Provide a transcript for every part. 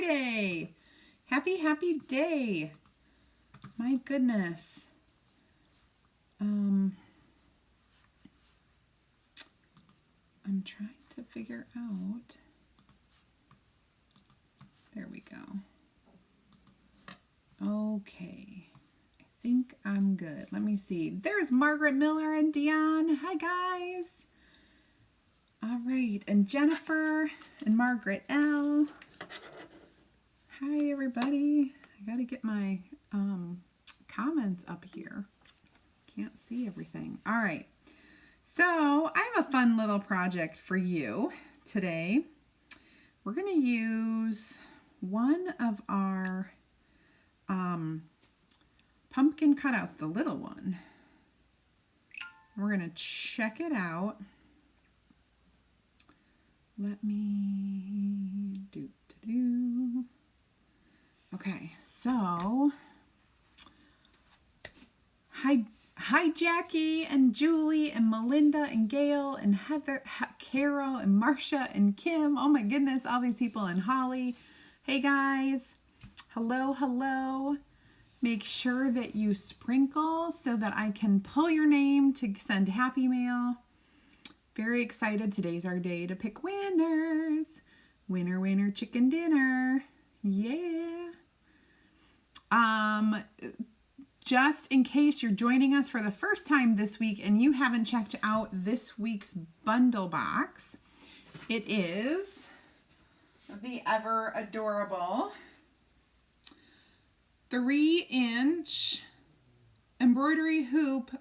Friday. Happy, happy day. My goodness. I'm trying to figure out. There we go. Okay. I think I'm good. Let me see. There's Margaret Miller and Dion. Hi, guys. All right. And Jennifer and Margaret L. Hi, everybody. I got to get my comments up here. Can't see everything. All right. So I have a fun little project for you today. We're going to use one of our pumpkin cutouts, the little one. We're going to check it out. Let me do. Okay, so hi Jackie and Julie and Melinda and Gail and Heather, Carol and Marcia and Kim. Oh my goodness, all these people, and Holly. Hey guys, hello. Make sure that you sprinkle so that I can pull your name to send happy mail. Very excited. Today's our day to pick winners. Winner, chicken dinner. Yeah. Just in case you're joining us for the first time this week and you haven't checked out this week's bundle box, it is the ever adorable 3-inch embroidery hoop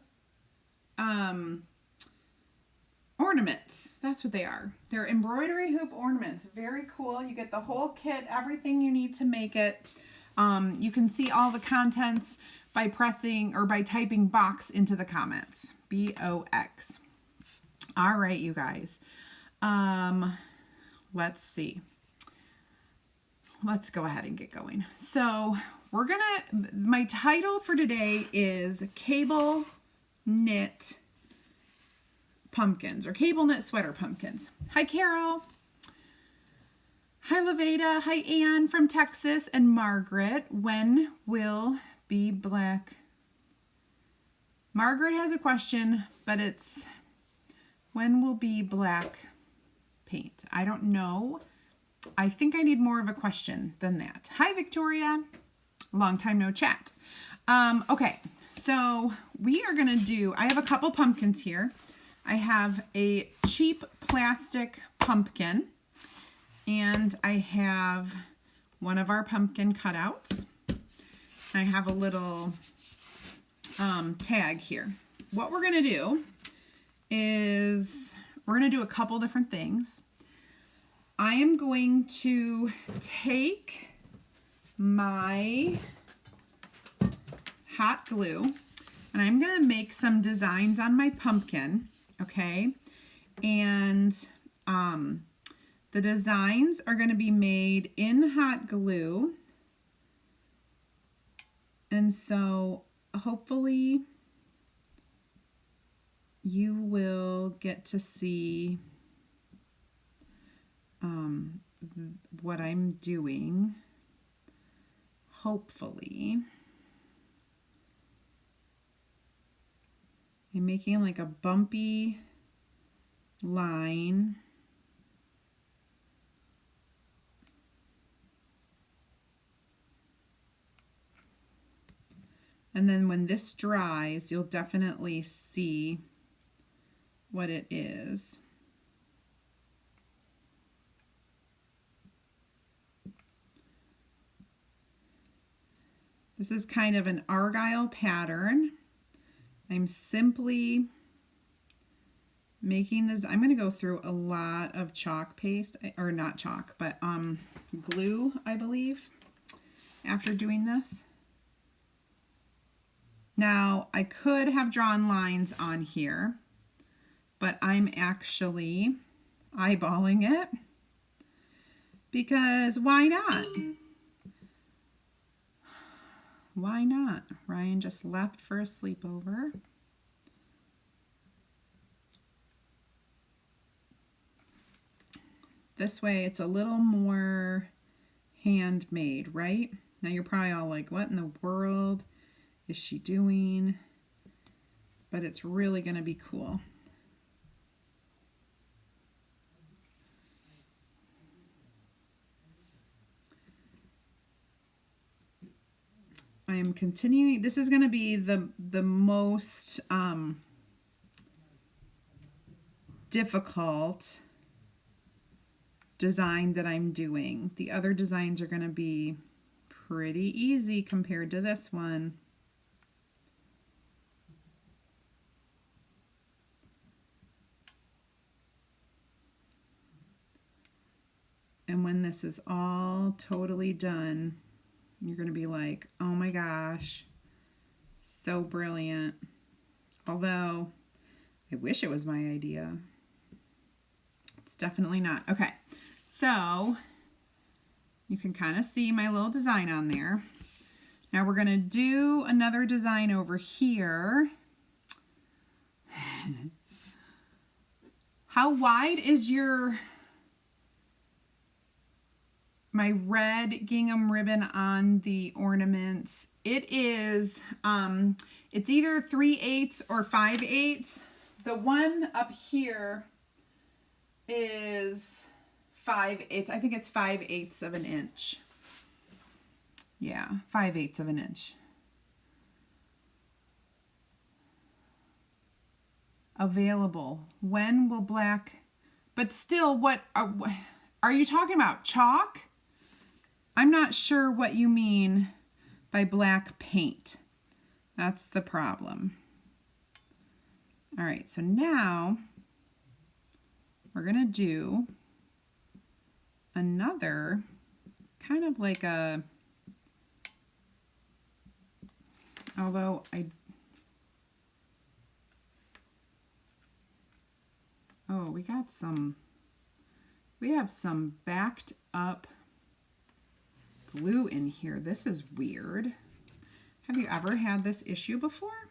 ornaments. That's what they are. They're embroidery hoop ornaments. Very cool. You get the whole kit, everything you need to make it. You can see all the contents by pressing or by typing box into the comments. BOX. All right, you guys. Let's see. Let's go ahead and get going. So my title for today is Cable Knit Pumpkins, or Cable Knit Sweater Pumpkins. Hi, Carol. Hi, Laveda. Hi, Anne from Texas. And Margaret. When will be black? Margaret has a question, but it's when will be black paint? I don't know. I think I need more of a question than that. Hi, Victoria. Long time no chat. Okay, so we are going to do, I have a couple pumpkins here. I have a cheap plastic pumpkin, and I have one of our pumpkin cutouts. I have a little tag here. What we're going to do is we're going to do a couple different things. I am going to take my hot glue and I'm going to make some designs on my pumpkin, okay? And the designs are going to be made in hot glue. And so hopefully you will get to see what I'm doing, hopefully. I'm making like a bumpy line. And then when this dries, you'll definitely see what it is. This is kind of an argyle pattern. I'm simply making this. I'm going to go through a lot of chalk paste, or not chalk, but glue, I believe, after doing this. Now, I could have drawn lines on here, but I'm actually eyeballing it because why not? Why not? Ryan just left for a sleepover. This way it's a little more handmade, right? Now you're probably all like, what in the world is she doing? But it's really going to be cool. I am continuing. This is going to be the most difficult design that I'm doing. The other designs are going to be pretty easy compared to this one. And when this is all totally done, you're going to be like, oh my gosh, so brilliant. Although, I wish it was my idea. It's definitely not. Okay, so you can kind of see my little design on there. Now we're going to do another design over here. How wide is my red gingham ribbon on the ornaments? It is, it's either 3/8 or 5/8. The one up here is 5/8. I think it's 5/8 of an inch. Yeah, 5/8 of an inch. Available. When will black, but still, what are you talking about? Chalk? I'm not sure what you mean by black paint. That's the problem. All right, so now we're gonna do another kind of like a, although oh, we have some backed up glue in here. This is weird. Have you ever had this issue before?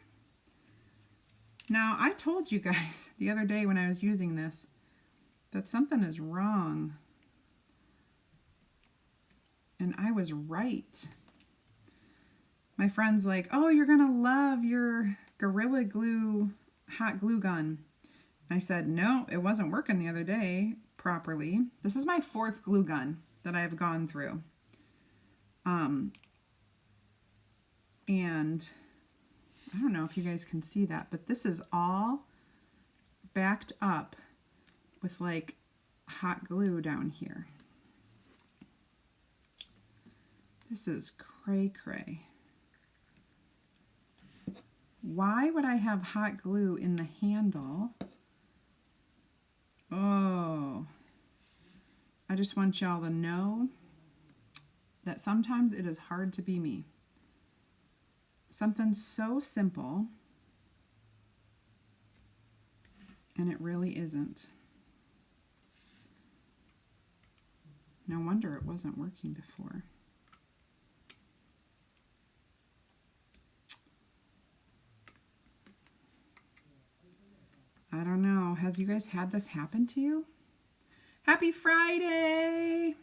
Now, I told you guys the other day when I was using this that something is wrong. And I was right. My friend's like, oh, you're gonna love your Gorilla Glue hot glue gun. And I said, no, it wasn't working the other day properly. This is my 4th glue gun that I've gone through. And I don't know if you guys can see that, but this is all backed up with like hot glue down here. This is cray-cray. Why would I have hot glue in the handle? Oh, I just want y'all to know that sometimes it is hard to be me. Something so simple, and it really isn't. No wonder it wasn't working before. I don't know. Have you guys had this happen to you? Happy Friday!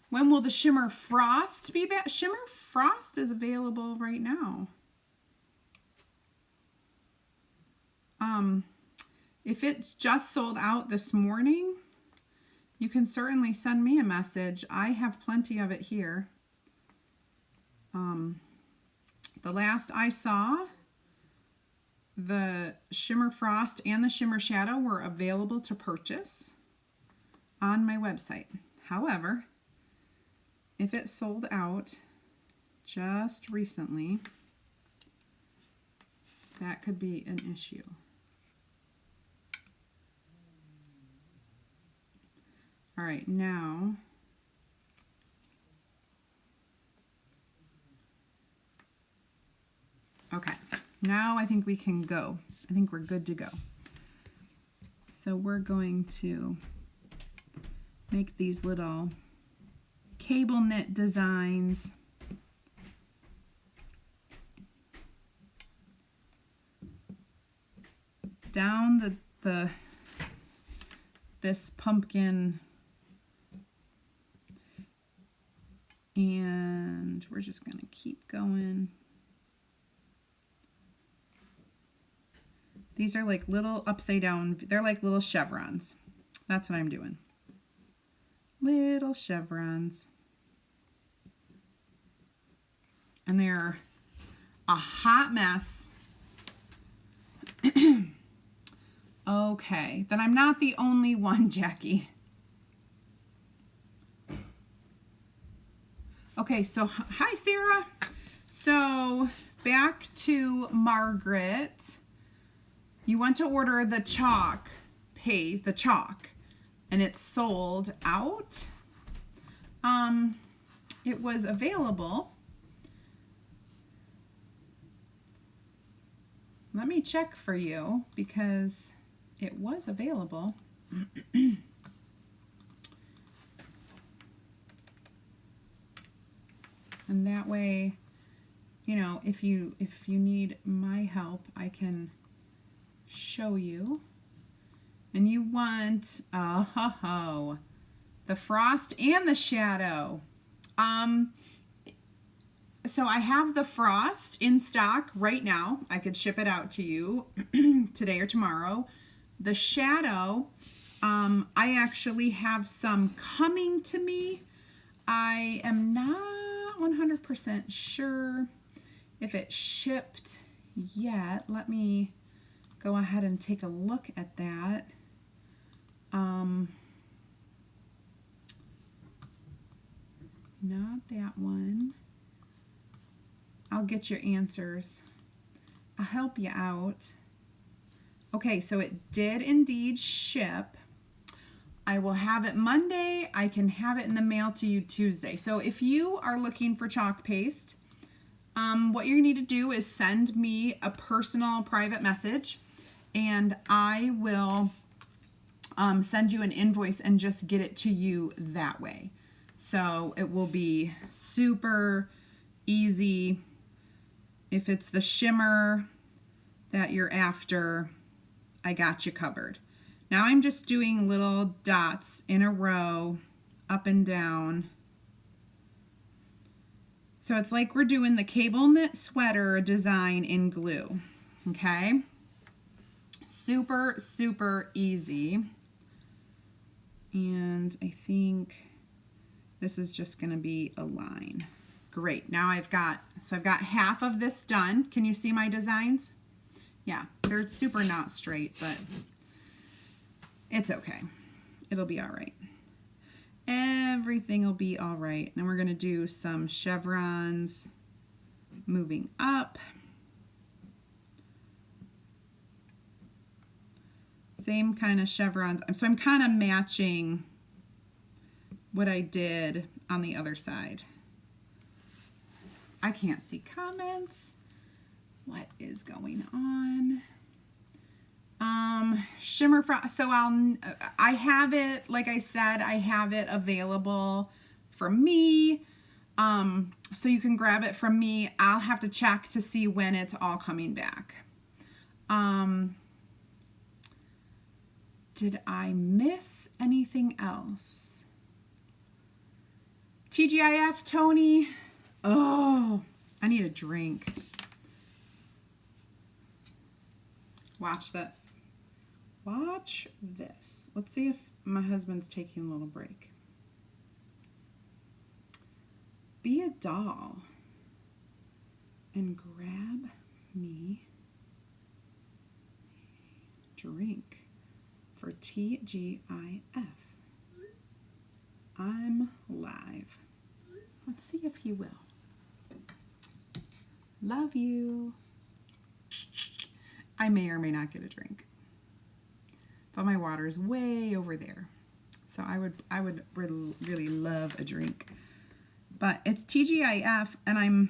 When will the Shimmer Frost be back? Shimmer Frost is available right now. If it's just sold out this morning, you can certainly send me a message. I have plenty of it here. The last I saw, the Shimmer Frost and the Shimmer Shadow were available to purchase on my website. However, if it sold out just recently, that could be an issue. All right, now okay, now I think we can go. I think we're good to go. So we're going to make these little cable knit designs. Down this pumpkin. And we're just going to keep going. These are like little upside down, they're like little chevrons. That's what I'm doing. Little chevrons. And they're a hot mess. Okay, then I'm not the only one, Jackie. Okay, so hi, Sarah. So back to Margaret. You want to order the chalk paste, the chalk, and it's sold out. It was available. Let me check for you because it was available. And that way, you know, if you need my help, I can show you. And you want the frost and the shadow. So I have the frost in stock right now. I could ship it out to you today or tomorrow. The shadow, I actually have some coming to me. I am not 100% sure if it shipped yet. Let me go ahead and take a look at that. Not that one. I'll get your answers. I'll help you out. Okay, so it did indeed ship. I will have it Monday. I can have it in the mail to you Tuesday. So if you are looking for chalk paste, what you need to do is send me a personal private message, and I will send you an invoice and just get it to you that way. So it will be super easy. If it's the shimmer that you're after, I got you covered. Now I'm just doing little dots in a row, up and down. So it's like we're doing the cable knit sweater design in glue, okay? Super, super easy. And I think this is just gonna be a line. Great, now I've got half of this done. Can you see my designs? Yeah, they're super not straight, but it's okay. It'll be all right. Everything will be all right. And we're gonna do some chevrons moving up. Same kind of chevrons. So I'm kind of matching what I did on the other side. I can't see comments. What is going on? Shimmer frost. So I have it, like I said, I have it available for me. So you can grab it from me. I'll have to check to see when it's all coming back. Did I miss anything else? TGIF, Tony. Oh, I need a drink. Watch this. Watch this. Let's see if my husband's taking a little break. Be a doll and grab me a drink for TGIF. I'm live. Let's see if he will. Love you. I may or may not get a drink, but my water is way over there. So I would really love a drink, but it's TGIF, and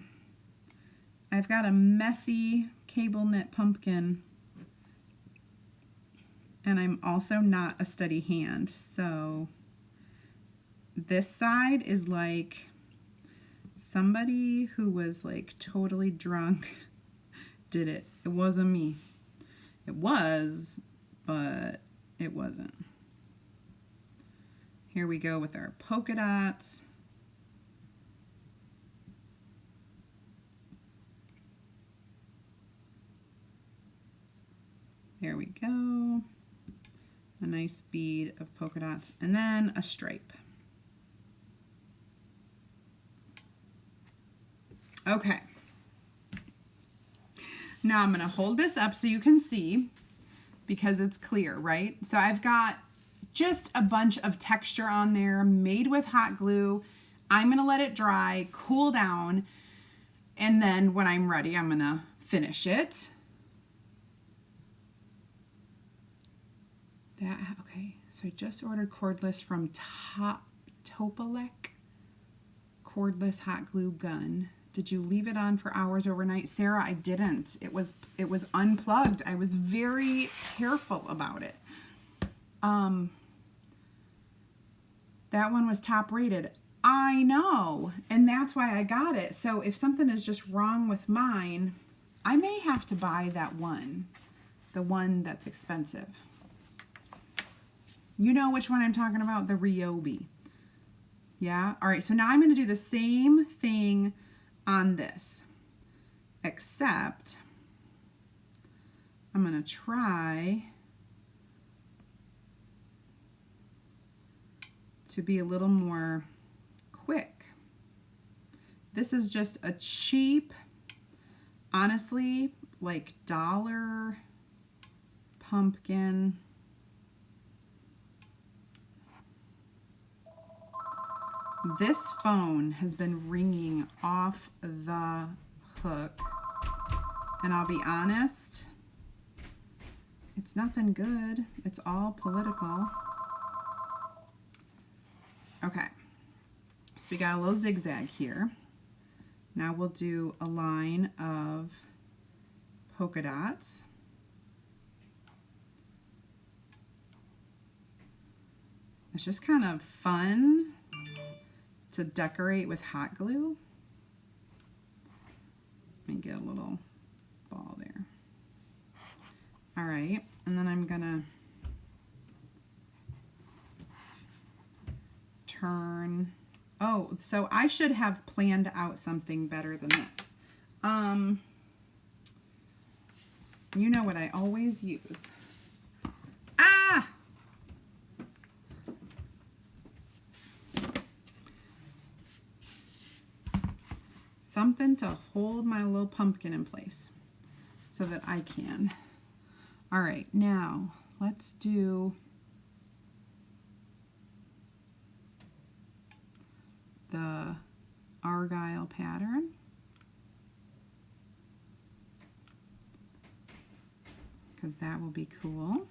I've got a messy cable knit pumpkin, and I'm also not a steady hand. So this side is like somebody who was like totally drunk did it. It wasn't me. It was, but it wasn't. Here we go with our polka dots. There we go. A nice bead of polka dots and then a stripe. Okay. Now I'm going to hold this up so you can see because it's clear, right? So I've got just a bunch of texture on there made with hot glue. I'm going to let it dry, cool down, and then when I'm ready, I'm going to finish it. Okay, so I just ordered cordless from Topolek. Cordless hot glue gun. Did you leave it on for hours overnight? Sarah, I didn't. It was unplugged. I was very careful about it. That one was top rated. I know, and that's why I got it. So if something is just wrong with mine, I may have to buy that one, the one that's expensive. You know which one I'm talking about, the Ryobi. Yeah? All right, so now I'm going to do the same thing on this, except I'm going to try to be a little more quick. This is just a cheap, honestly, like dollar pumpkin. This phone has been ringing off the hook, and I'll be honest, it's nothing good. It's all political. Okay, so we got a little zigzag here. Now we'll do a line of polka dots. It's just kind of fun to decorate with hot glue. Let me get a little ball there. All right, and then I'm gonna turn. Oh, so I should have planned out something better than this. You know what I always use. Ah! Something to hold my little pumpkin in place so that I can. All right, now let's do the Argyle pattern. Because that will be cool.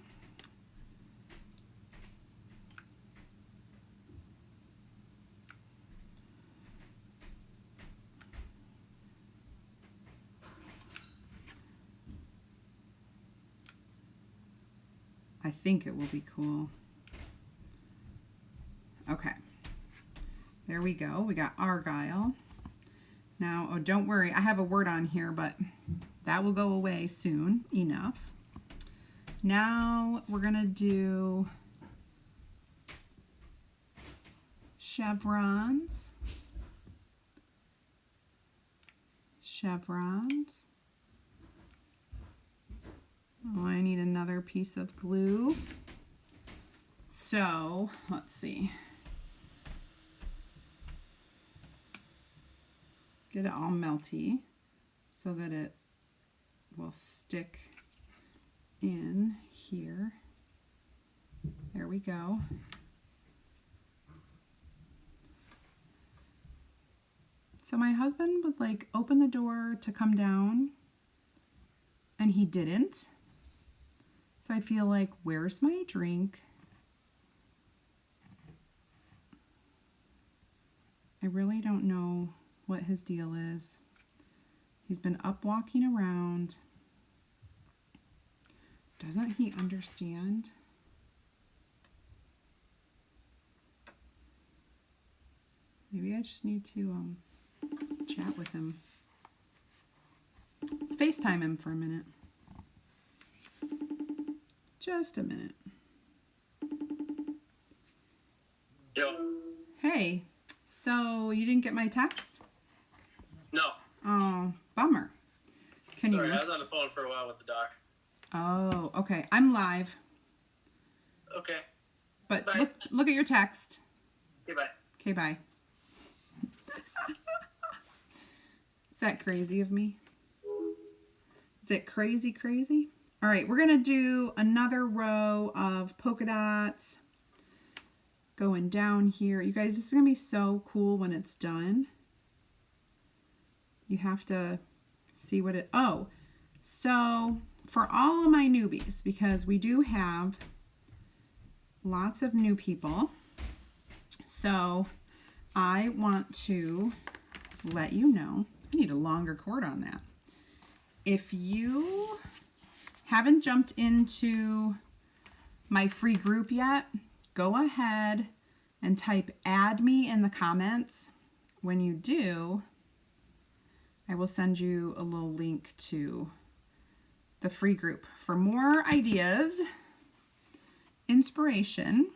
I think it will be cool. Okay, there we go. We got Argyle. Now, oh, don't worry, I have a word on here, but that will go away soon enough. Now we're gonna do chevrons. Chevrons. Oh, I need another piece of glue. So, let's see. Get it all melty so that it will stick in here. There we go. So my husband would like open the door to come down and he didn't. So I feel like, where's my drink? I really don't know what his deal is. He's been up walking around. Doesn't he understand? Maybe I just need to chat with him. Let's FaceTime him for a minute. Just a minute. Yo. Hey, so you didn't get my text? No. Oh, bummer. Can Sorry, you I was on the phone for a while with the doc. Oh, okay. I'm live. Okay. But Bye. look at your text. Okay, bye. Okay, bye. Is that crazy of me? Is it crazy? All right, we're going to do another row of polka dots going down here. You guys, this is going to be so cool when it's done. You have to see what it... Oh, so for all of my newbies, because we do have lots of new people, so I want to let you know, I need a longer cord on that. If you haven't jumped into my free group yet, go ahead and type add me in the comments. When you do, I will send you a little link to the free group for more ideas, inspiration,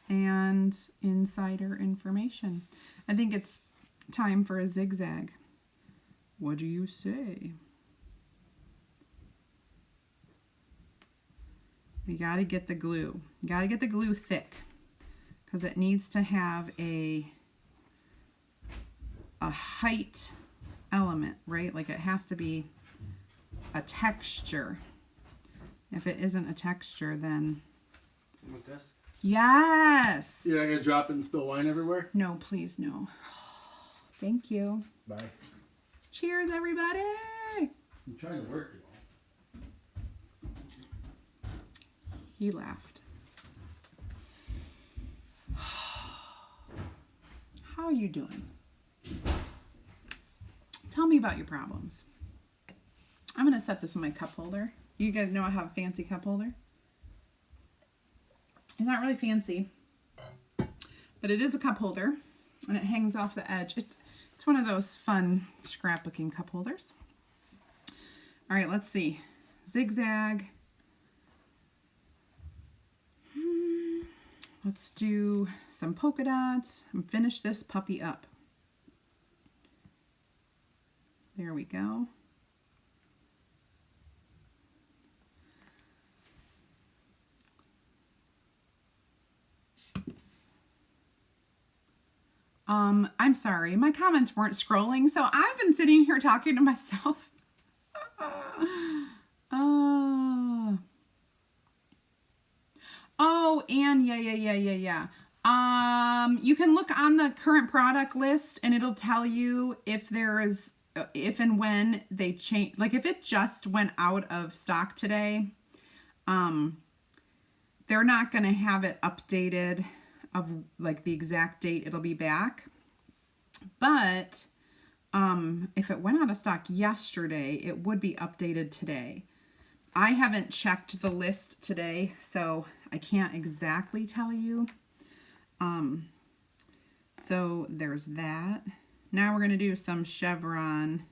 and insider information. I think it's time for a zigzag. What do you say? You got to get the glue. You got to get the glue thick because it needs to have a height element, right? Like it has to be a texture. If it isn't a texture, then... With this? Yes! You're not going to drop it and spill wine everywhere? No, please, no. Thank you. Bye. Cheers, everybody! I'm trying to work you all. He laughed. How are you doing? Tell me about your problems. I'm going to set this in my cup holder. You guys know I have a fancy cup holder. It's not really fancy, but it is a cup holder, and it hangs off the edge. It's one of those fun scrapbooking cup holders. All right, let's see. Zigzag. Let's do some polka dots and finish this puppy up. There we go. I'm sorry, my comments weren't scrolling, so I've been sitting here talking to myself. Oh, and yeah. You can look on the current product list and it'll tell you if there is, if and when they change, like if it just went out of stock today, they're not going to have it updated of like the exact date it'll be back. But if it went out of stock yesterday, it would be updated today. I haven't checked the list today, so I can't exactly tell you. So there's that. Now we're going to do some chevron,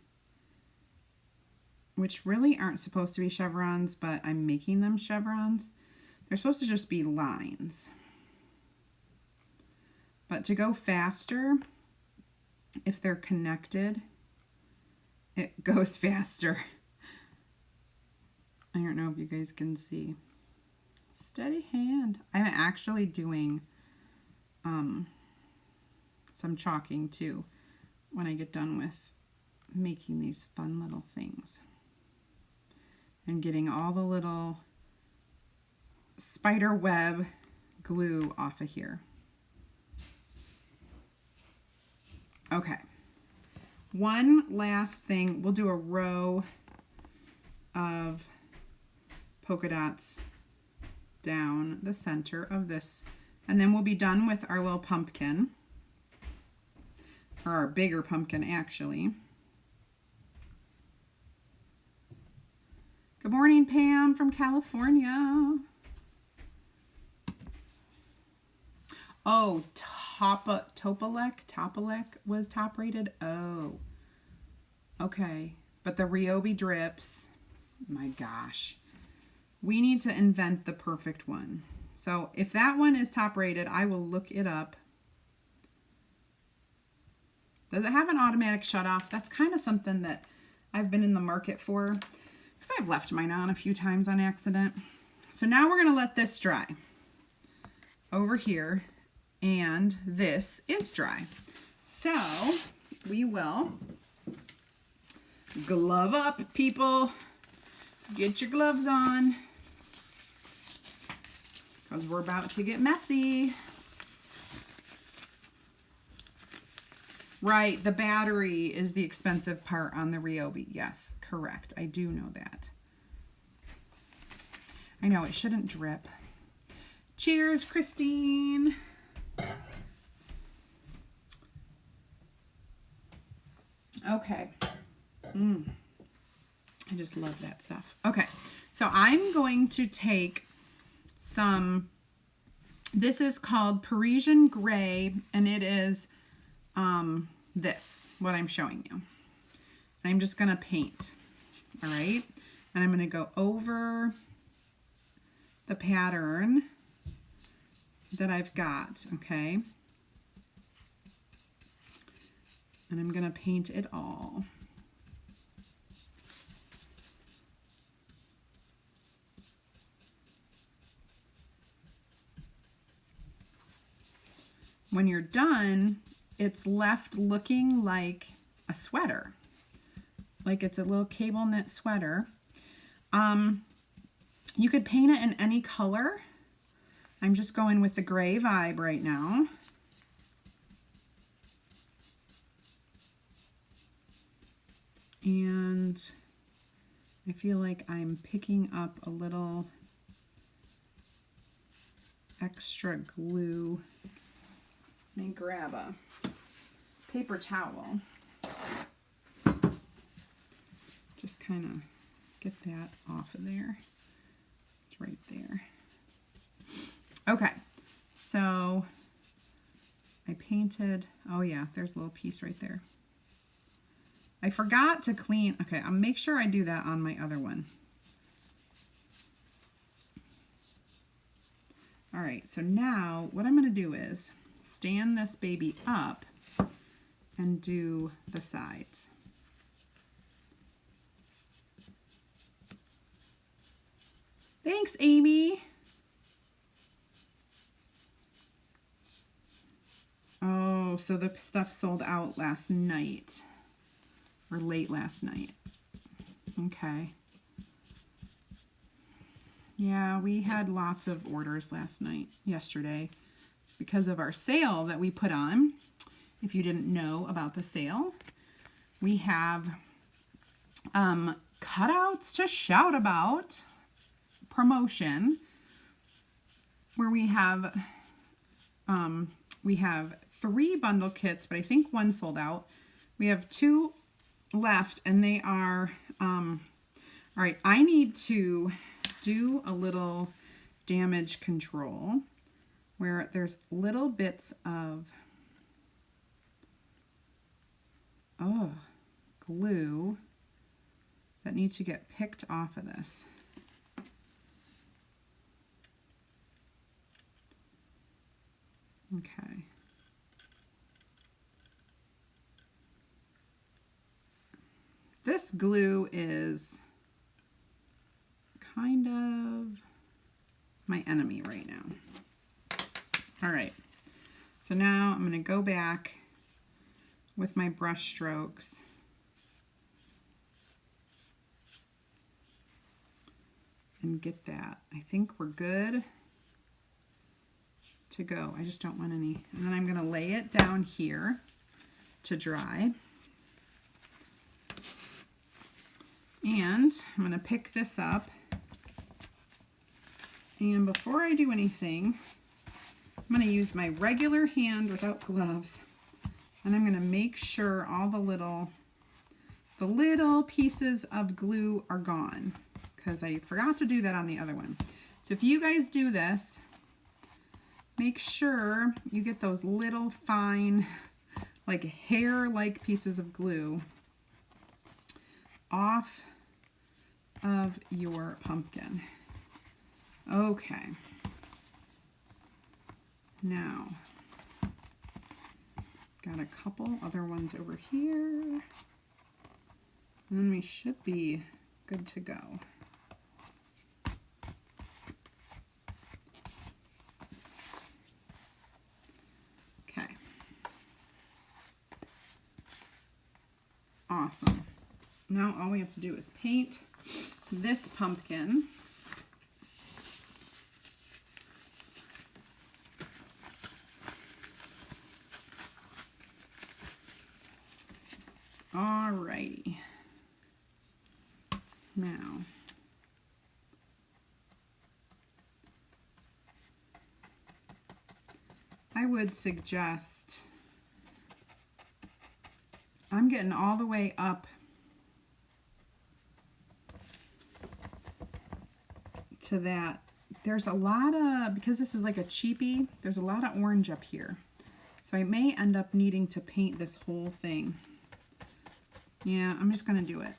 which really aren't supposed to be chevrons, but I'm making them chevrons. They're supposed to just be lines. But to go faster, if they're connected, it goes faster. I don't know if you guys can see. Steady hand. I'm actually doing some chalking too when I get done with making these fun little things. And getting all the little spider web glue off of here. Okay. One last thing. We'll do a row of polka dots down the center of this, and then we'll be done with our little pumpkin, or our bigger pumpkin actually. Good morning, Pam from California. Oh, Topolek was top rated. Oh, okay. But the Ryobi drips, my gosh. We need to invent the perfect one. So if that one is top rated, I will look it up. Does it have an automatic shut off? That's kind of something that I've been in the market for. because I've left mine on a few times on accident. So now we're going to let this dry over here, and this is dry. So we will glove up, people. Get your gloves on, because we're about to get messy. Right, the battery is the expensive part on the Ryobi. Yes, correct. I do know that. I know, it shouldn't drip. Cheers, Christine. Okay. I just love that stuff. Okay, so I'm going to take some, this is called Parisian Gray, and it is this, what I'm showing you. I'm just going to paint, all right? And I'm going to go over the pattern that I've got, okay? And I'm going to paint it all. When you're done, it's left looking like a sweater, like it's a little cable knit sweater. You could paint it in any color. I'm just going with the gray vibe right now. And I feel like I'm picking up a little extra glue. Let me grab a paper towel. Just kind of get that off of there. It's right there. Okay, so I painted, oh yeah, there's a little piece right there. I forgot to clean, okay, I'll make sure I do that on my other one. All right, so now what I'm gonna do is stand this baby up and do the sides. Thanks, Amy. Oh, so the stuff sold out last night, or late last night. Okay. Yeah, we had lots of orders yesterday, because of our sale that we put on. If you didn't know about the sale, we have cutouts to shout about promotion, where we have 3 bundle kits, but I think 1 sold out. We have 2 left, and they are all right. I need to do a little damage control where there's little bits of glue that need to get picked off of this. Okay. This glue is kind of my enemy right now. All right, so now I'm going to go back with my brush strokes and get that. I think we're good to go. I just don't want any. And then I'm going to lay it down here to dry. And I'm going to pick this up. And before I do anything, I'm going to use my regular hand without gloves. And I'm going to make sure all the little pieces of glue are gone, because I forgot to do that on the other one. So if you guys do this, make sure you get those little fine, like hair-like pieces of glue off of your pumpkin. Okay. Now, got a couple other ones over here. And then we should be good to go. Okay. Awesome. Now all we have to do is paint this pumpkin. Alrighty. Now, I would suggest, I'm getting all the way up to that. There's a lot of, because this is like a cheapie, there's a lot of orange up here. So I may end up needing to paint this whole thing. Yeah, I'm just going to do it.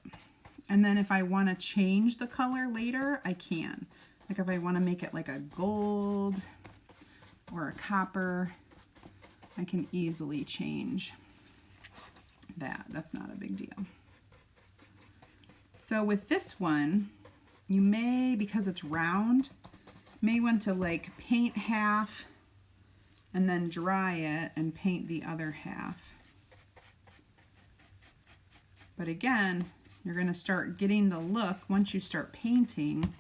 And then if I want to change the color later, I can. Like if I want to make it like a gold or a copper, I can easily change that. That's not a big deal. So with this one, you may, because it's round, may want to like paint half and then dry it and paint the other half. But again, you're going to start getting the look once you start painting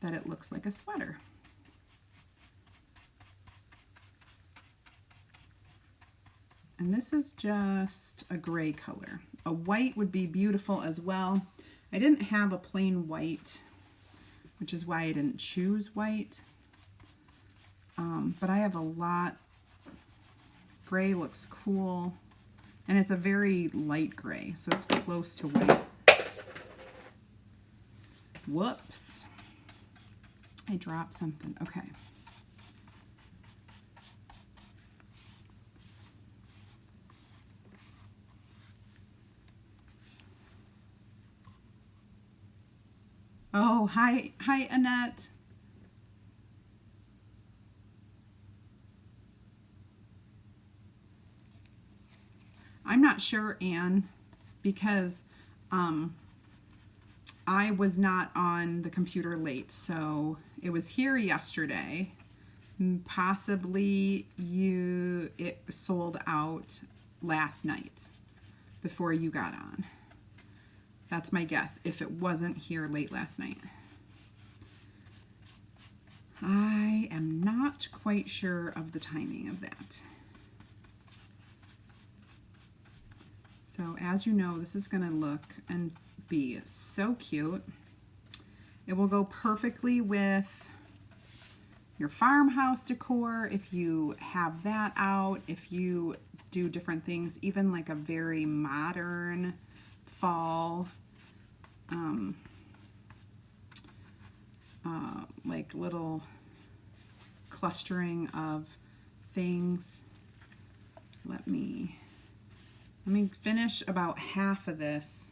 that it looks like a sweater. And this is just a gray color. A white would be beautiful as well. I didn't have a plain white, which is why I didn't choose white. But I have a lot. Gray looks cool. And it's a very light gray, so it's close to white. Whoops. I dropped something. Okay. Oh, hi, Annette. I'm not sure, Anne, because I was not on the computer late, so it was here yesterday. Possibly it sold out last night before you got on. That's my guess, if it wasn't here late last night. I am not quite sure of the timing of that. So as you know, this is going to look and be so cute. It will go perfectly with your farmhouse decor if you have that out, if you do different things, even like a very modern fall, like little clustering of things. Let me finish about half of this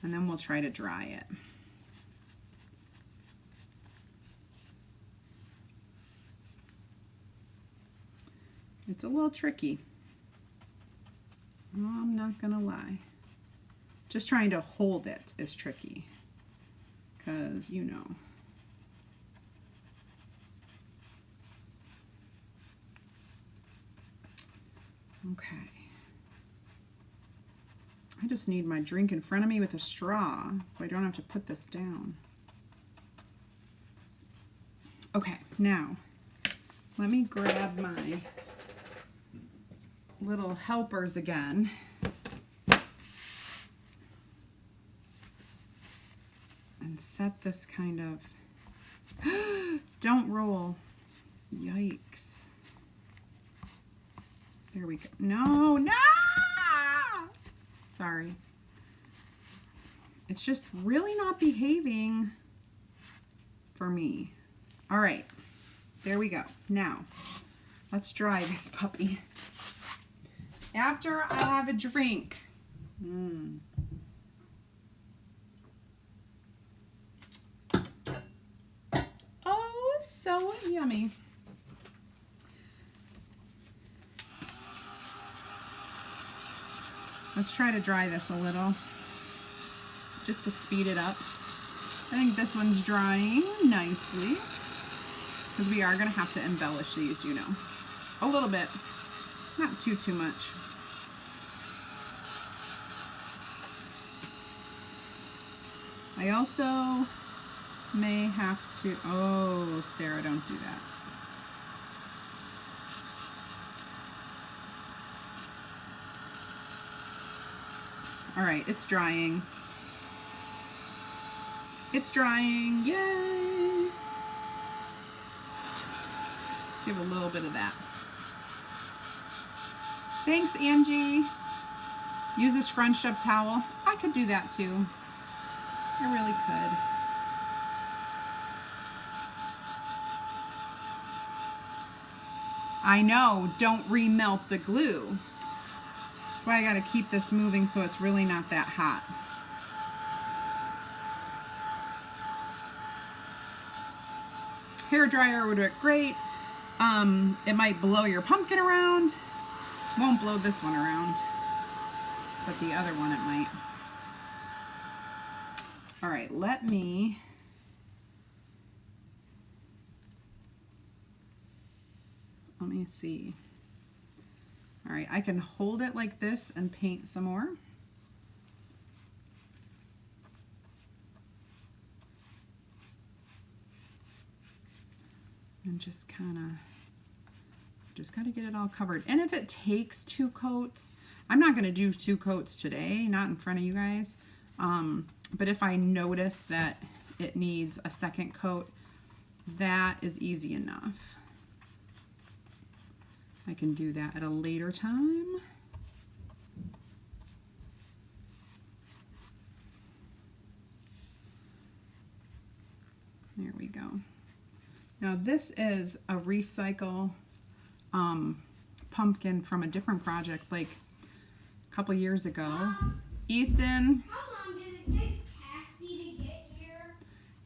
and then we'll try to dry it. It's a little tricky. I'm not gonna lie. Just trying to hold it is tricky, because you know. Okay. I just need my drink in front of me with a straw so I don't have to put this down. Okay, now let me grab my little helpers again. And set this kind of, don't roll. Yikes. There we go. No. Sorry. It's just really not behaving for me. All right, there we go. Now, let's dry this puppy. After I have a drink. Oh, so yummy. Let's try to dry this a little, just to speed it up. I think this one's drying nicely, because we are going to have to embellish these, you know. A little bit, not too much. I also may have to, oh, Sarah, don't do that. All right, it's drying. It's drying, yay! Give a little bit of that. Thanks, Angie. Use a scrunched up towel. I could do that too. I really could. I know, don't remelt the glue. That's why I gotta keep this moving so it's really not that hot. Hair dryer would work great. It might blow your pumpkin around. Won't blow this one around, but the other one it might. All right, let me see. All right, I can hold it like this and paint some more. And just got to get it all covered. And if it takes 2 coats, I'm not going to do 2 coats today, not in front of you guys. But if I notice that it needs a second coat, that is easy enough. I can do that at a later time. There we go. Now this is a recycle pumpkin from a different project, like a couple years ago. Easton. How long did it take Cassie to get here?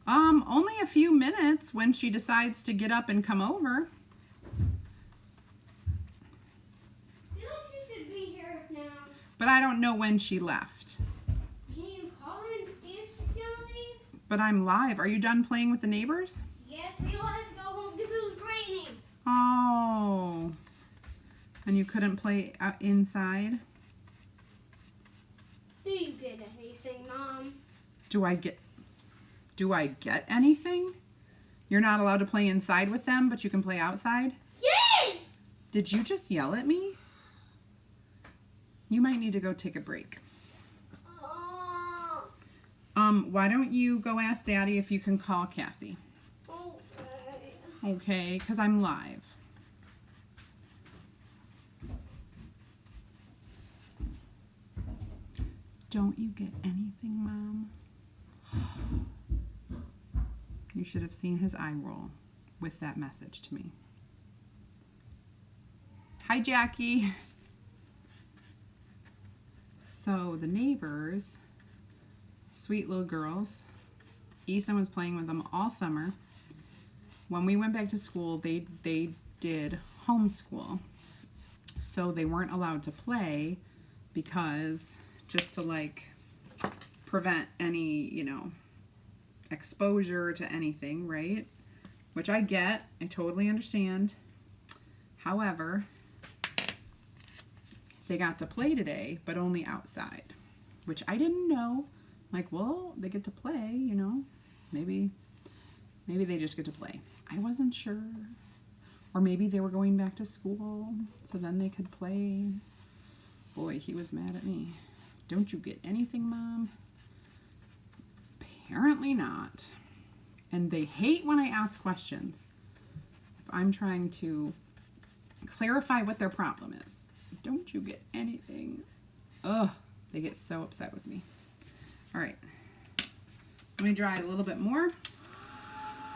Only a few minutes when she decides to get up and come over. You know she should be here now. But I don't know when she left. Can you call her and see if she's gonna leave? But I'm live. Are you done playing with the neighbors? Yes, we wanted to go home because it was raining. Oh. And you couldn't play inside? Do you get anything, Mom? Do I get anything? You're not allowed to play inside with them, but you can play outside? Yes! Did you just yell at me? You might need to go take a break. Why don't you go ask Daddy if you can call Cassie? Okay. Okay, because I'm live. Don't you get anything, Mom? You should have seen his eye roll with that message to me. Hi, Jackie. So the neighbors, sweet little girls, Easton was playing with them all summer. When we went back to school, they did homeschool. So they weren't allowed to play because just to like prevent any, you know, exposure to anything, right? Which I get, I totally understand. However, they got to play today, but only outside, which I didn't know. Like, well, they get to play, you know, maybe they just get to play. I wasn't sure. Or maybe they were going back to school, so then they could play. Boy, he was mad at me. Don't you get anything, Mom? Apparently not. And they hate when I ask questions. If I'm trying to clarify what their problem is. Don't you get anything? Ugh, they get so upset with me. All right, let me dry a little bit more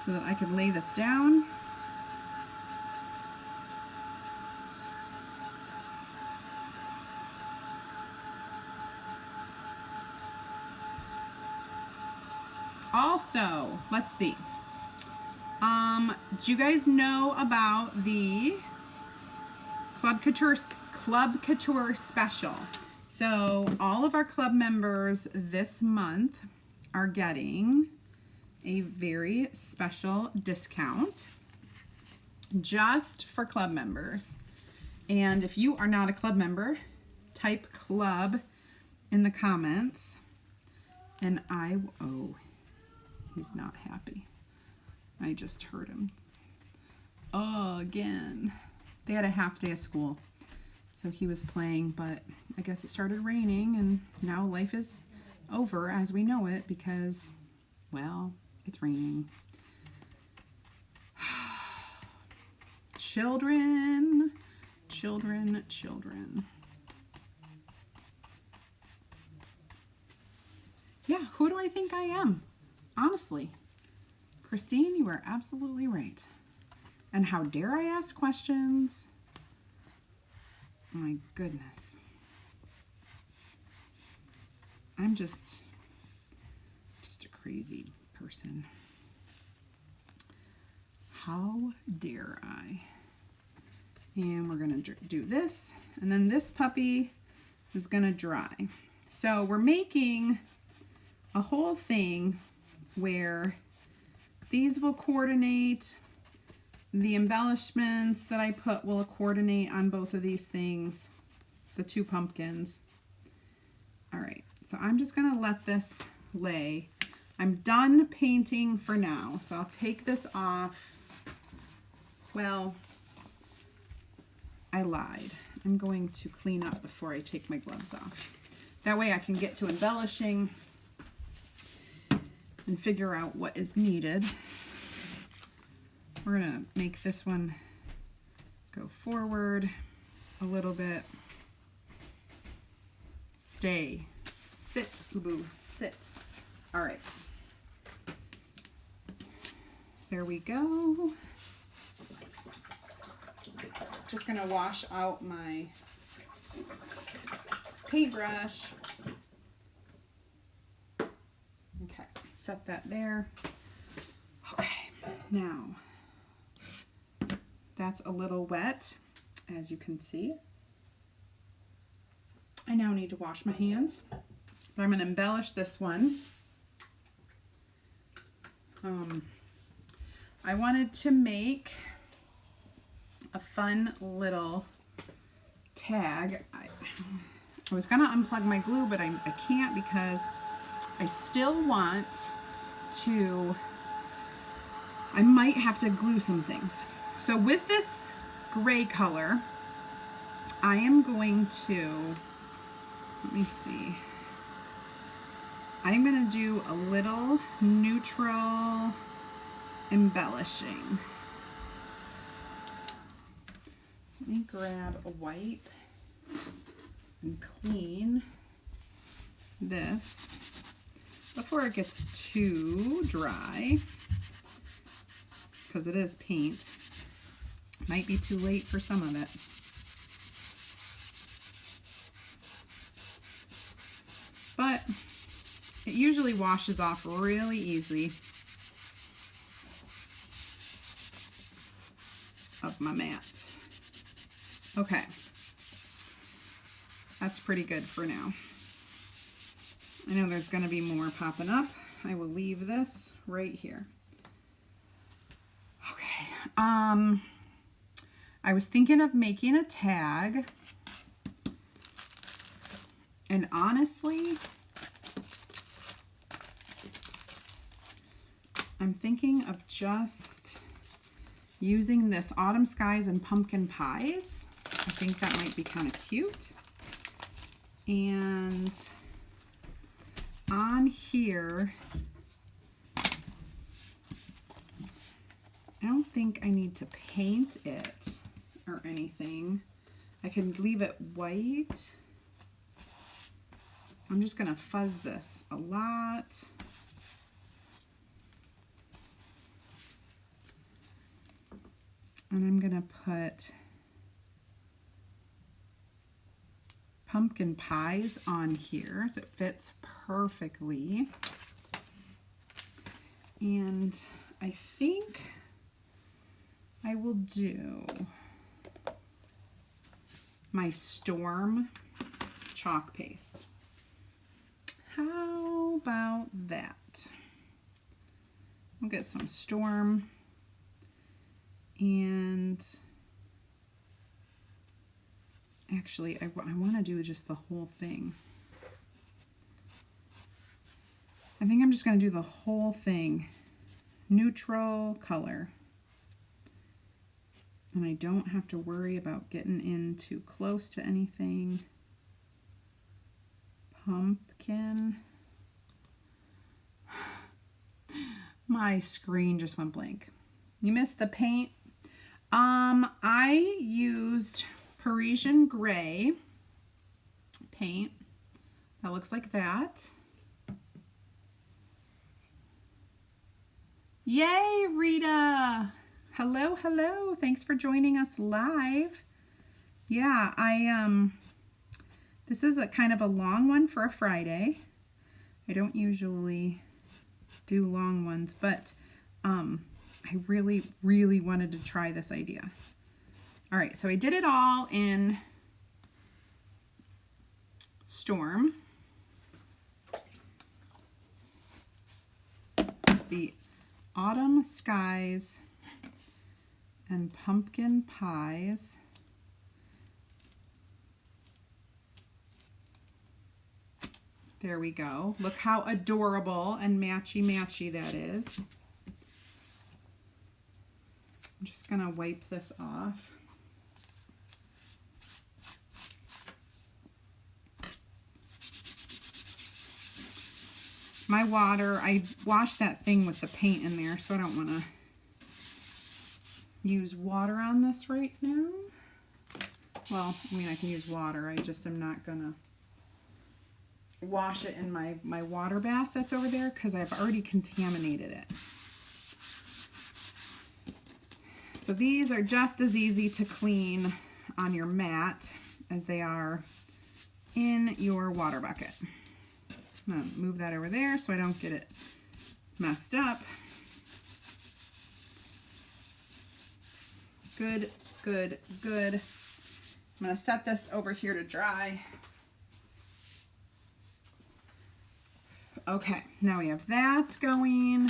so that I can lay this down. Also, let's see. Do you guys know about the Club Couture special? So all of our club members this month are getting a very special discount just for club members. And if you are not a club member, type club in the comments and oh, he's not happy. I just heard him. Oh, again. They had a half day of school. So he was playing, but I guess it started raining and now life is over as we know it because, well, it's raining. Children, children, children. Yeah, who do I think I am? Honestly. Christine, you are absolutely right. And how dare I ask questions? My goodness. I'm just a crazy person. How dare I? And we're gonna do this, and then this puppy is gonna dry. So we're making a whole thing where these will coordinate. The embellishments that I put will coordinate on both of these things, the two pumpkins. All right, so I'm just gonna let this lay. I'm done painting for now, so I'll take this off. Well, I lied. I'm going to clean up before I take my gloves off. That way I can get to embellishing and figure out what is needed. We're gonna make this one go forward a little bit. Stay. Sit, boo-boo, sit. All right. There we go. Just gonna wash out my paintbrush. Okay, set that there. Okay, now that's a little wet, as you can see. I now need to wash my hands, but I'm gonna embellish this one. I wanted to make a fun little tag. I was gonna unplug my glue, but I can't because I still want to, I might have to glue some things. So with this gray color, I am going to, let me see, I'm gonna do a little neutral embellishing. Let me grab a wipe and clean this before it gets too dry, because it is paint. Might be too late for some of it. But it usually washes off really easy of my mat. Okay, that's pretty good for now. I know there's going to be more popping up. I will leave this right here. Okay, I was thinking of making a tag, and honestly, I'm thinking of just using this Autumn Skies and Pumpkin Pies. I think that might be kind of cute. And on here, I don't think I need to paint it or anything. I can leave it white. I'm just gonna fuzz this a lot. And I'm gonna put pumpkin pies on here so it fits perfectly. And I think I will do my storm chalk paste. How about that? We'll get some Storm, and actually I want to do just the whole thing. I think I'm just going to do the whole thing. Neutral color. And I don't have to worry about getting in too close to anything. Pumpkin. My screen just went blank. You missed the paint. I used Parisian Gray paint. That looks like that. Yay, Rita! Hello, hello. Thanks for joining us live. Yeah, this is a kind of a long one for a Friday. I don't usually do long ones, but I really, really wanted to try this idea. All right, so I did it all in Storm. The Autumn Skies and Pumpkin Pies. There we go. Look how adorable and matchy-matchy that is. I'm just gonna wipe this off. My water, I washed that thing with the paint in there, so I don't want to use water on this right now. Well, I mean, I can use water. I just am not going to wash it in my water bath that's over there because I've already contaminated it. So these are just as easy to clean on your mat as they are in your water bucket. I'm going to move that over there so I don't get it messed up. Good, good, good. I'm going to set this over here to dry. Okay, now we have that going.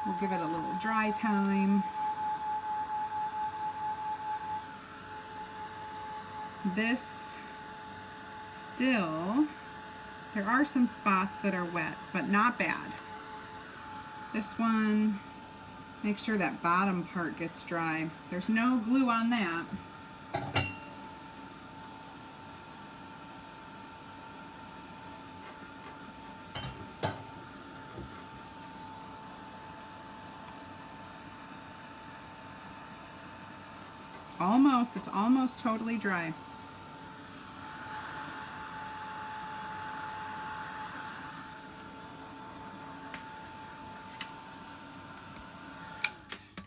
We'll give it a little dry time. This still... There are some spots that are wet, but not bad. This one, make sure that bottom part gets dry. There's no glue on that. Almost, it's almost totally dry.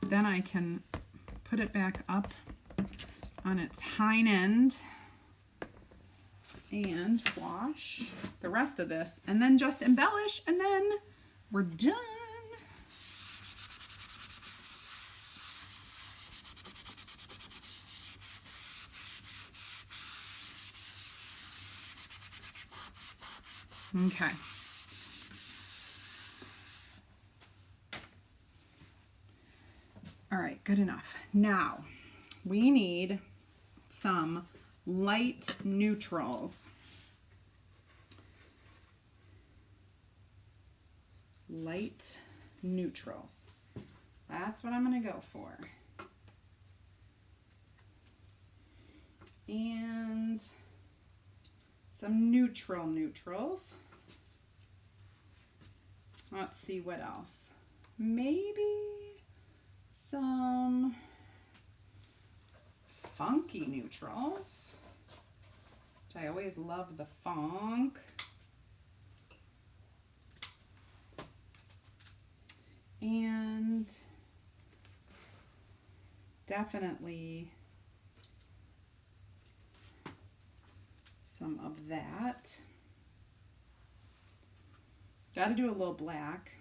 Then I can put it back up on its hind end and wash the rest of this and then just embellish and then we're done. Okay. All right, good enough. Now, we need some light neutrals. Light neutrals. That's what I'm going to go for. And some neutrals. Let's see what else. Maybe some funky neutrals, which I always love the funk. And definitely some of that. Got to do a little black.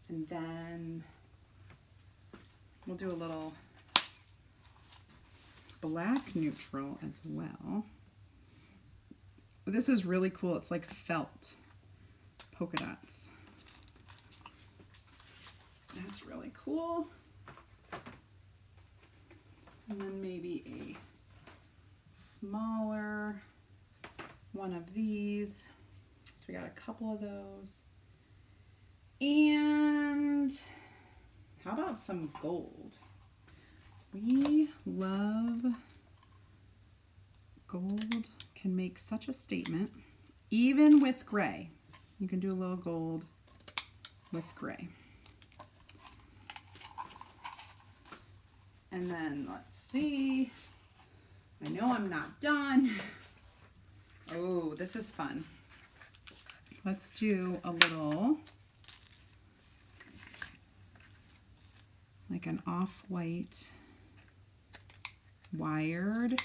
And then we'll do a little black neutral as well. This is really cool. It's like felt polka dots. That's really cool. And then maybe a smaller one of these. So we got a couple of those. And how about some gold? We love gold. Can make such a statement. Even with gray. You can do a little gold with gray. And then let's see. I know I'm not done. Oh, this is fun. Let's do a little, like an off-white wired.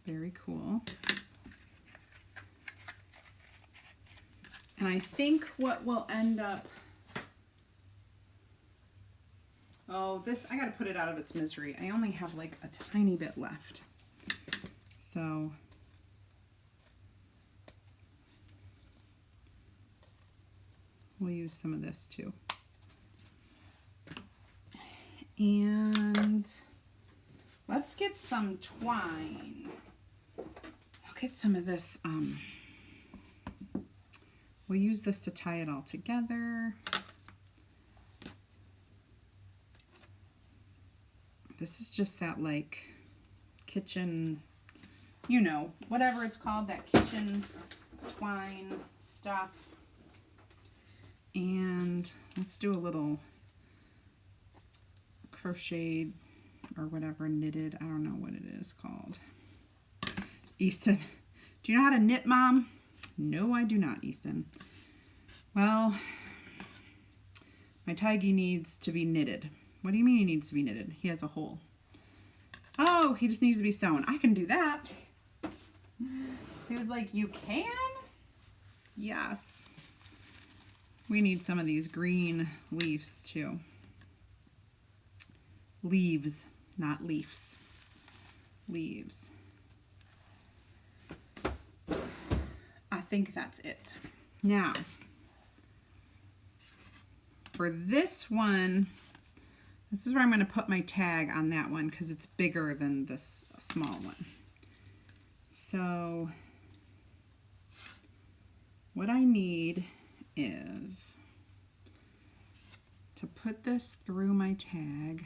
Very cool. And I think what will end up, oh, this, I gotta put it out of its misery. I only have like a tiny bit left. So, we'll use some of this too. And let's get some twine. I'll get some of this, we'll use this to tie it all together. This is just that like kitchen, you know, whatever it's called, that kitchen twine stuff. And let's do a little crocheted or whatever, knitted, I don't know what it is called. Easton, do you know how to knit, Mom? No, I do not, Easton. Well, my Tiggy needs to be knitted. What do you mean he needs to be knitted? He has a hole. Oh, he just needs to be sewn. I can do that. He was like, you can? Yes. We need some of these green leaves too. Leaves, not leaves. Leaves. I think that's it. Now, for this one, this is where I'm going to put my tag on that one because it's bigger than this small one. So, what I need is to put this through my tag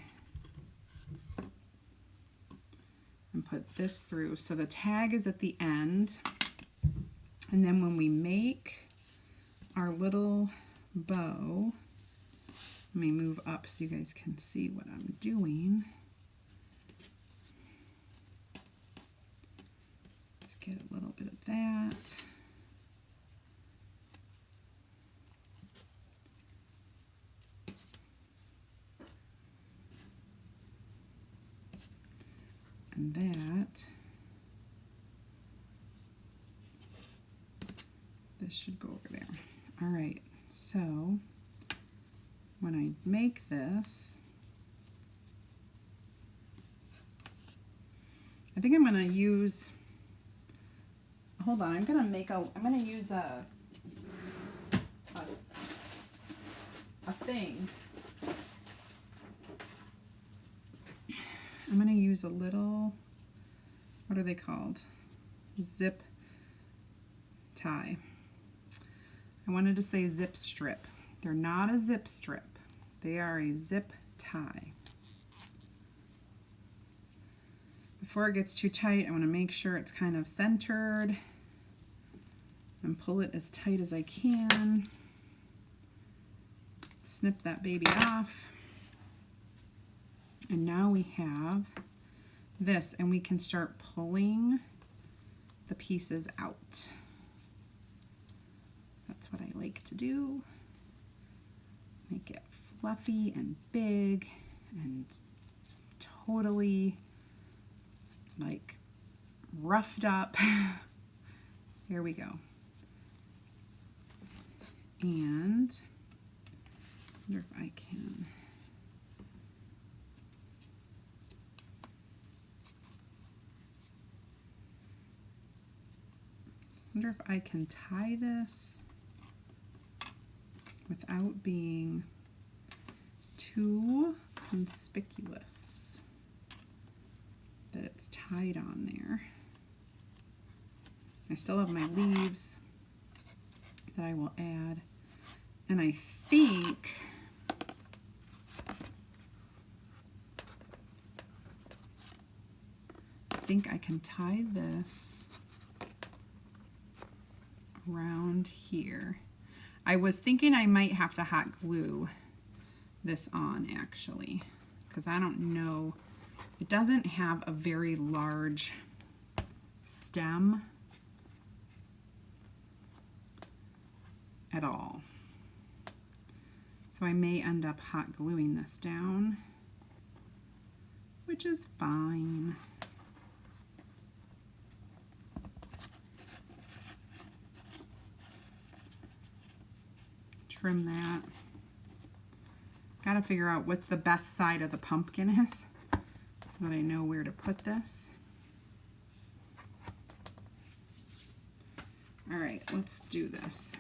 and put this through. So the tag is at the end. And then when we make our little bow, let me move up so you guys can see what I'm doing. Let's get a little bit of that. And that, this should go over there. All right, so when I make this, I think I'm gonna use, hold on, I'm gonna use a thing. I'm gonna use a little, what are they called? Zip tie. I wanted to say zip strip. They're not a zip strip. They are a zip tie. Before it gets too tight, I want to make sure it's kind of centered and pull it as tight as I can. Snip that baby off. And now we have this, and we can start pulling the pieces out. That's what I like to do. Make it fluffy and big and totally like roughed up. Here we go. And wonder if I can. Wonder if I can tie this without being too conspicuous that it's tied on there. I still have my leaves that I will add, and I think I can tie this around here. I was thinking I might have to hot glue this on actually, because I don't know, it doesn't have a very large stem at all. So I may end up hot gluing this down, which is fine. Trim that. Got to figure out what the best side of the pumpkin is so that I know where to put this. All right, let's do this.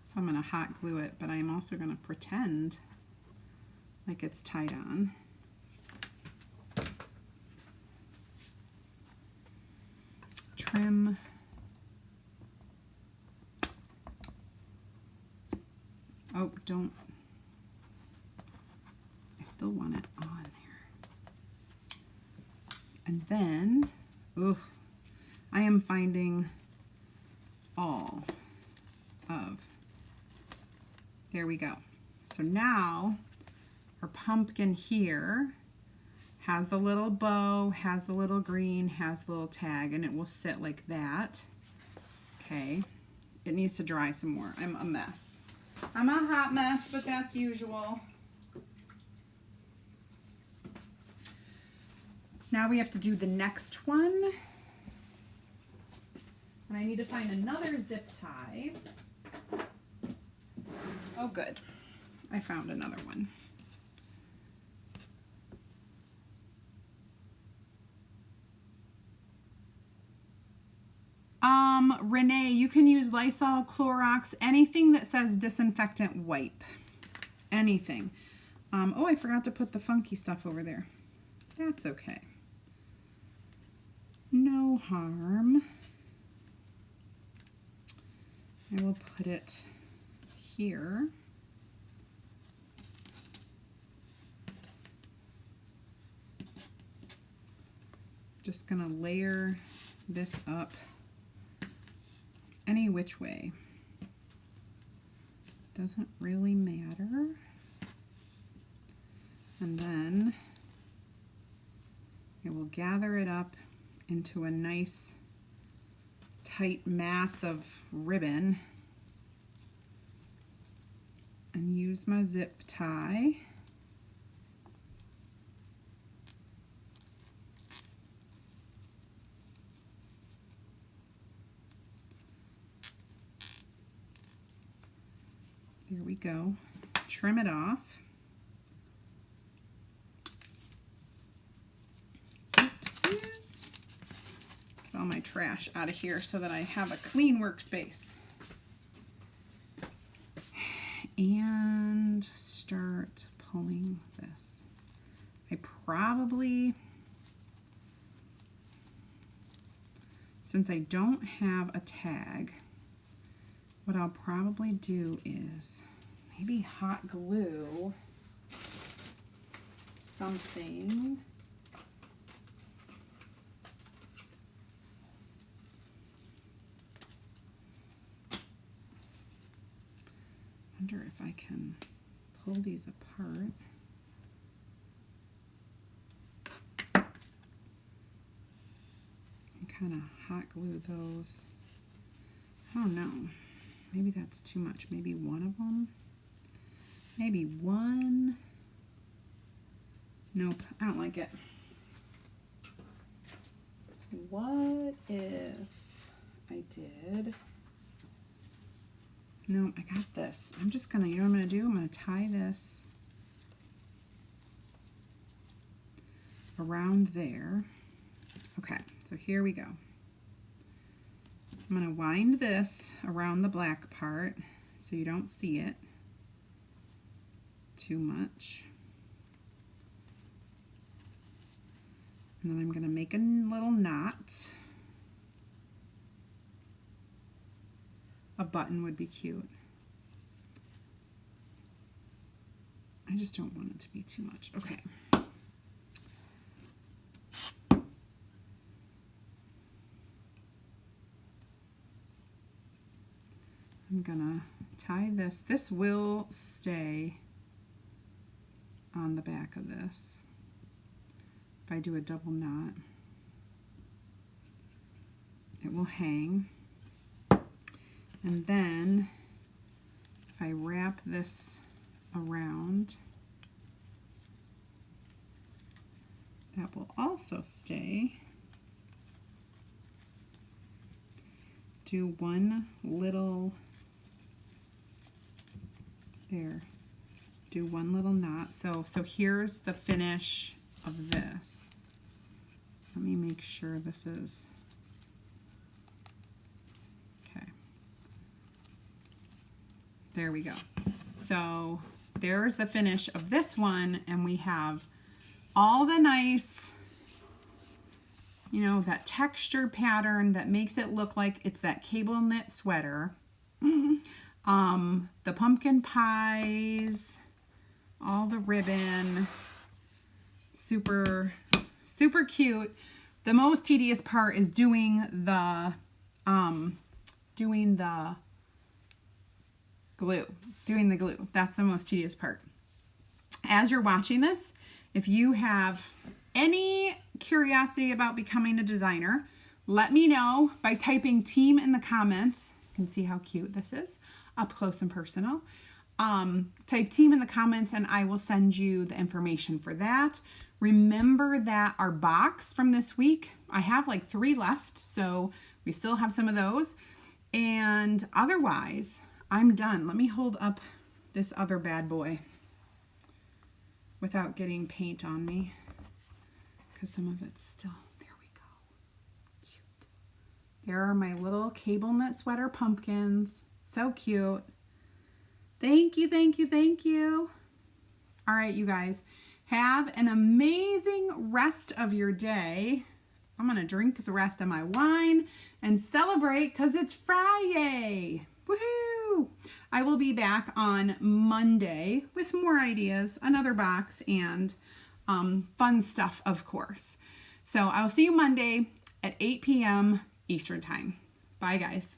So I'm going to hot glue it, but I'm also going to pretend like it's tied on. Trim. Oh, don't. I still want it on there. And then, oof, I am finding all of, there we go. So now our pumpkin here has the little bow, has the little green, has the little tag, and it will sit like that. Okay, it needs to dry some more. I'm a mess. I'm a hot mess, but that's usual. Now we have to do the next one. And I need to find another zip tie. Oh, good. I found another one. Renee, you can use Lysol, Clorox, anything that says disinfectant wipe. Anything. Oh, I forgot to put the funky stuff over there. That's okay. No harm. I will put it here. Just gonna layer this up any which way. Doesn't really matter. And then I will gather it up into a nice tight mass of ribbon and use my zip tie. There we go. Trim it off. Oopsies. Get all my trash out of here so that I have a clean workspace. And start pulling this. I probably, since I don't have a tag, what I'll probably do is maybe hot glue something. Wonder if I can pull these apart. And kind of hot glue those. I don't know. Maybe that's too much. Maybe one of them. Maybe one. Nope, I don't like it. what if I did... No, I got this. I'm just gonna, you know what I'm gonna do? I'm gonna tie this around there. Okay, so here we go. I'm gonna wind this around the black part so you don't see it too much. And then I'm gonna make a little knot. A button would be cute. I just don't want it to be too much. Okay. I'm gonna tie this. This will stay on the back of this if I do a double knot. It will hang. And then if I wrap this around, that will also stay. Do one little, there, do one little knot. So here's the finish of this. Let me make sure this is, okay. There we go. So there's the finish of this one, and we have all the nice, you know, that textured pattern that makes it look like it's that cable knit sweater. The pumpkin pies, all the ribbon, super, super cute. The most tedious part is doing the glue. That's the most tedious part. As you're watching this, if you have any curiosity about becoming a designer, let me know by typing team in the comments. You can see how cute this is up close and personal. Type team in the comments and I will send you the information for that. Remember that our box from this week, I have like 3 left, so we still have some of those. And otherwise, I'm done. Let me hold up this other bad boy without getting paint on me, because some of it's still, there we go. Cute. There are my little cable knit sweater pumpkins. So cute. Thank you, thank you, thank you. All right, you guys, have an amazing rest of your day. I'm gonna drink the rest of my wine and celebrate because it's Friday. Woohoo! I will be back on Monday with more ideas, another box, and fun stuff, of course. So I'll see you Monday at 8 p.m. Eastern Time. Bye, guys.